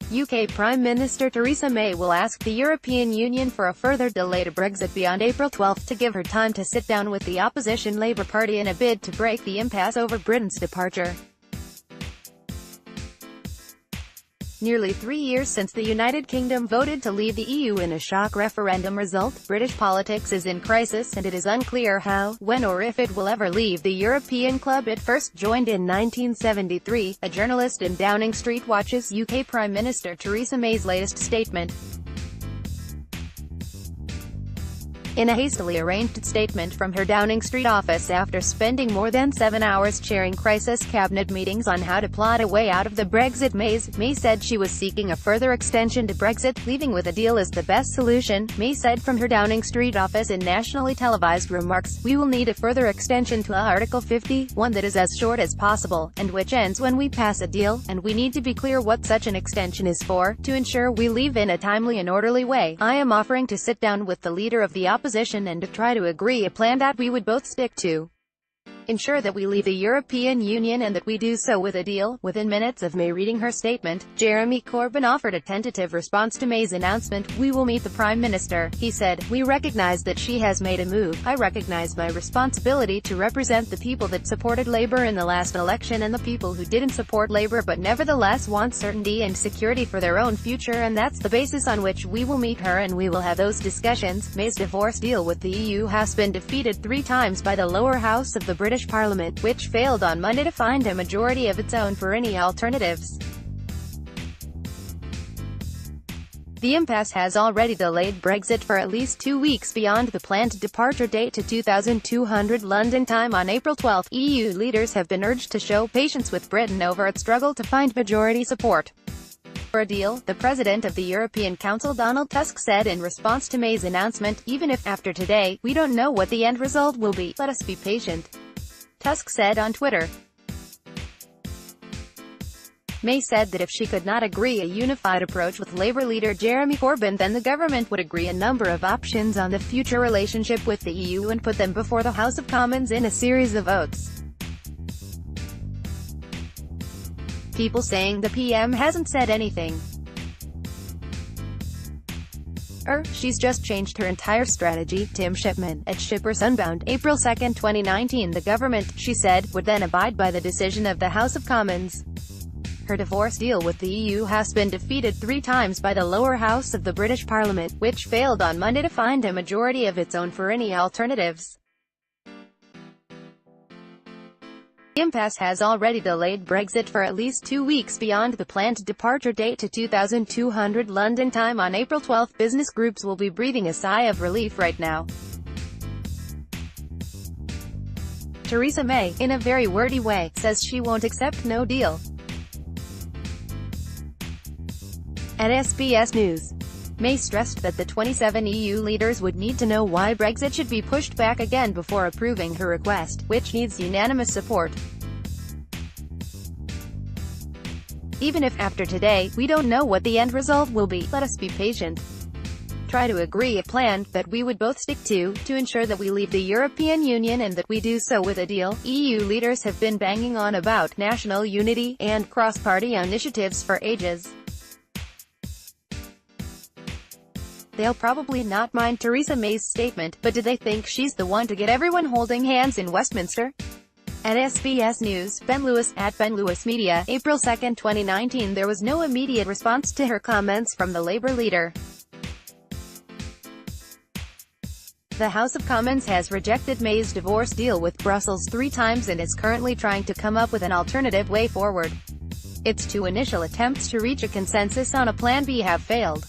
UK Prime Minister Theresa May will ask the European Union for a further delay to Brexit beyond April 12 to give her time to sit down with the opposition Labour Party in a bid to break the impasse over Britain's departure. Nearly 3 years since the United Kingdom voted to leave the EU in a shock referendum result, British politics is in crisis and it is unclear how, when or if it will ever leave the European club it first joined in 1973, a journalist in Downing Street watches UK Prime Minister Theresa May's latest statement. In a hastily arranged statement from her Downing Street office after spending more than 7 hours chairing crisis cabinet meetings on how to plot a way out of the Brexit maze, May said she was seeking a further extension to Brexit. Leaving with a deal is the best solution, May said from her Downing Street office in nationally televised remarks. We will need a further extension to Article 50, one that is as short as possible, and which ends when we pass a deal, and we need to be clear what such an extension is for, to ensure we leave in a timely and orderly way. I am offering to sit down with the leader of the opposition and to try to agree a plan that we would both stick to. Ensure that we leave the European Union and that we do so with a deal. Within minutes of May reading her statement, Jeremy Corbyn offered a tentative response to May's announcement. We will meet the Prime Minister, he said. We recognize that she has made a move. I recognize my responsibility to represent the people that supported Labour in the last election and the people who didn't support Labour but nevertheless want certainty and security for their own future, and that's the basis on which we will meet her and we will have those discussions. May's divorce deal with the EU has been defeated 3 times by the lower house of the British Parliament, which failed on Monday to find a majority of its own for any alternatives. The impasse has already delayed Brexit for at least 2 weeks beyond the planned departure date to 2200 London time on April 12. EU leaders have been urged to show patience with Britain over its struggle to find majority support for a deal, the President of the European Council Donald Tusk said in response to May's announcement. Even if, after today, we don't know what the end result will be, let us be patient, Tusk said on Twitter. May said that if she could not agree a unified approach with Labour leader Jeremy Corbyn, then the government would agree a number of options on the future relationship with the EU and put them before the House of Commons in a series of votes. People saying the PM hasn't said anything. She's just changed her entire strategy. Tim Shipman, at Shipper Sunbound, April 2, 2019. The government, she said, would then abide by the decision of the House of Commons. Her divorce deal with the EU has been defeated 3 times by the lower house of the British Parliament, which failed on Monday to find a majority of its own for any alternatives. The impasse has already delayed Brexit for at least 2 weeks beyond the planned departure date to 2200 London time on April 12. Business groups will be breathing a sigh of relief right now. Theresa May, in a very wordy way, says she won't accept no deal. At SBS News, May stressed that the 27 EU leaders would need to know why Brexit should be pushed back again before approving her request, which needs unanimous support. Even if, after today, we don't know what the end result will be, let us be patient. Try to agree a plan that we would both stick to ensure that we leave the European Union and that we do so with a deal. EU leaders have been banging on about national unity and cross-party initiatives for ages. They'll probably not mind Theresa May's statement, but do they think she's the one to get everyone holding hands in Westminster? At SBS News, Ben Lewis, at Ben Lewis Media, April 2, 2019. There was no immediate response to her comments from the Labour leader. The House of Commons has rejected May's divorce deal with Brussels 3 times and is currently trying to come up with an alternative way forward. Its 2 initial attempts to reach a consensus on a Plan B have failed.